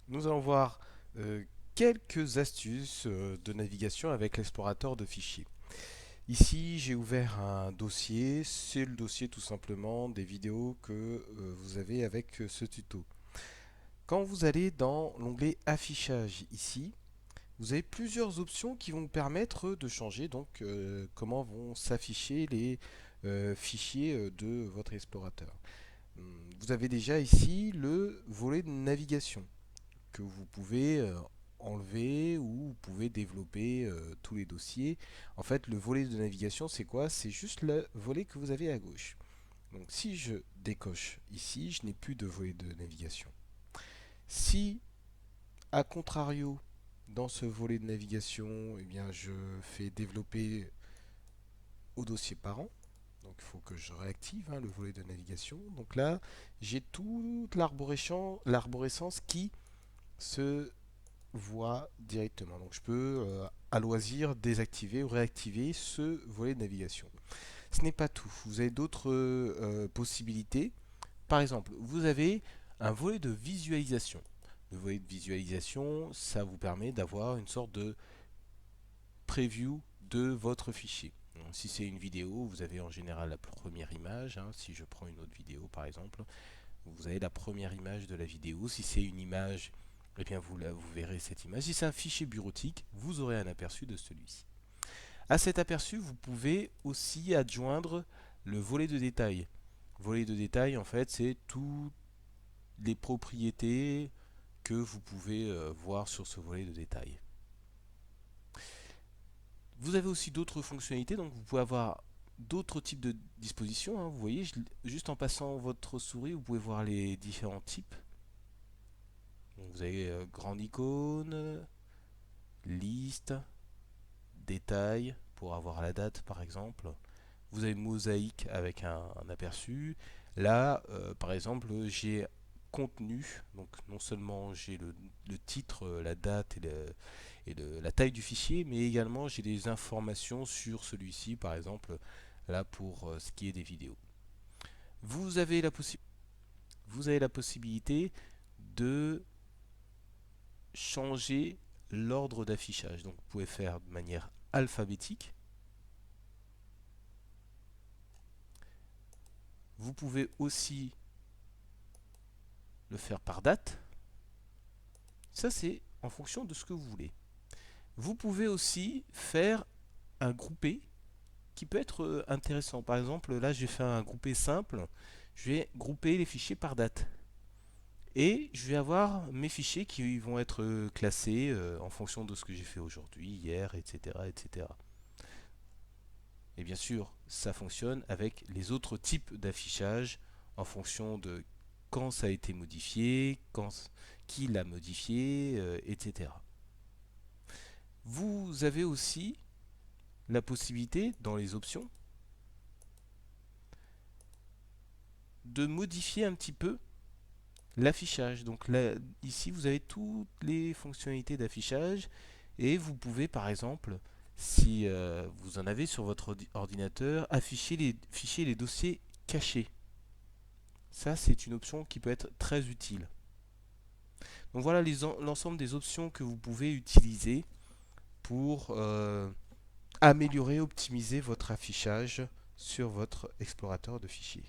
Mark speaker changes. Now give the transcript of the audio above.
Speaker 1: Nous allons voir euh, quelques astuces de navigation avec l'explorateur de fichiers. Ici, j'ai ouvert un dossier, c'est le dossier tout simplement des vidéos que vous avez avec ce tuto. Quand vous allez dans l'onglet affichage ici, vous avez plusieurs options qui vont vous permettre de changer donc comment vont s'afficher les fichiers de votre explorateur. Vous avez déjà ici le volet de navigation que vous pouvez enlever ou vous pouvez développer tous les dossiers. En fait, le volet de navigation, c'est quoi? C'est juste le volet que vous avez à gauche. Donc si je décoche ici, je n'ai plus de volet de navigation. Si, à contrario, dans ce volet de navigation, eh bien, je fais développer au dossier parent, donc il faut que je réactive le volet de navigation. Donc là, j'ai toute l'arborescence qui se voit directement. Donc je peux à loisir désactiver ou réactiver ce volet de navigation. Ce n'est pas tout. Vous avez d'autres possibilités. Par exemple, vous avez un volet de visualisation. Le volet de visualisation, ça vous permet d'avoir une sorte de preview de votre fichier. Donc, si c'est une vidéo, vous avez en général la première image. Si je prends une autre vidéo par exemple, vous avez la première image de la vidéo. Si c'est une image, eh bien vous verrez cette image. Si c'est un fichier bureautique, vous aurez un aperçu de celui-ci. À cet aperçu, vous pouvez aussi adjoindre le volet de détail. Le volet de détail, en fait, c'est toutes les propriétés que vous pouvez voir sur ce volet de détail. Vous avez aussi d'autres fonctionnalités, donc vous pouvez avoir d'autres types de dispositions. Vous voyez, juste en passant votre souris, vous pouvez voir les différents types. Donc vous avez grande icône, liste, détail pour avoir la date par exemple. Vous avez mosaïque avec un aperçu. Là, par exemple, j'ai contenu. Donc non seulement j'ai le titre, la date la taille du fichier, mais également j'ai des informations sur celui-ci, par exemple, là pour ce qui est des vidéos. Vous avez la, vous avez la possibilité de changer l'ordre d'affichage. Donc vous pouvez faire de manière alphabétique. Vous pouvez aussi le faire par date. Ça, c'est en fonction de ce que vous voulez. Vous pouvez aussi faire un groupé qui peut être intéressant. Par exemple, là, j'ai fait un groupé simple. Je vais grouper les fichiers par date. Et je vais avoir mes fichiers qui vont être classés en fonction de ce que j'ai fait aujourd'hui, hier, etc., etc. Et bien sûr, ça fonctionne avec les autres types d'affichage en fonction de quand ça a été modifié, qui l'a modifié, etc. Vous avez aussi la possibilité, dans les options, de modifier un petit peu l'affichage. Donc là, ici, vous avez toutes les fonctionnalités d'affichage et vous pouvez, par exemple, si vous en avez sur votre ordinateur, afficher les fichiers, les dossiers cachés. Ça, c'est une option qui peut être très utile. Donc voilà l'ensemble des options que vous pouvez utiliser pour améliorer, optimiser votre affichage sur votre explorateur de fichiers.